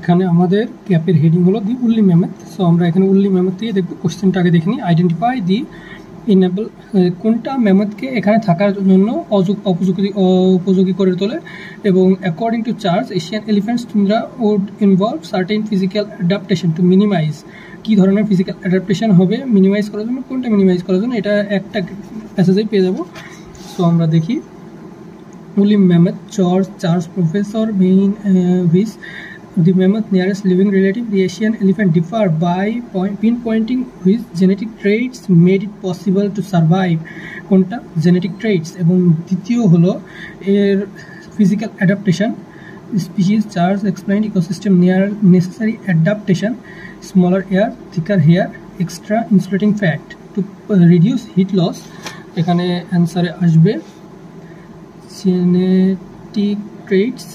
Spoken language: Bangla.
এখানে আমাদের ক্যাপের হেডিং হলো দি উল্লি ম্যামথ। সো আমরা এখানে উল্লি ম্যামথ থেকে দেখব। কোশ্চেনটা আগে দেখে নিই। আইডেন্টিফাই দি ইনেবল, কোনটা ম্যামথকে এখানে থাকার জন্য উপযোগী করে তোলে, এবং according to Charles Asian elephants tundra would involve certain physical adaptation to minimize. কী ধরনের ফিজিক্যাল অ্যাডাপ্টেশন হবে মিনিমাইজ করার জন্য, কোনটা মিনিমাইজ করার জন্য, এটা একটা প্যাসেজেই পেয়ে যাবো। সো আমরা দেখি উলি mammoth Charles professor which the mammoth nearest living relative, the Asian elephant, differ by pinpointing which genetic traits made it possible to survive. কোনটা জেনেটিক ট্রেটস, এবং দ্বিতীয় হলো এর physical adaptation. Species Charles explain ecosystem near necessary adaptation, smaller ear, thicker hair, extra insulating fat to reduce heat loss. এখানে অ্যান্সারে আসবে জেনেটিক ট্রেটস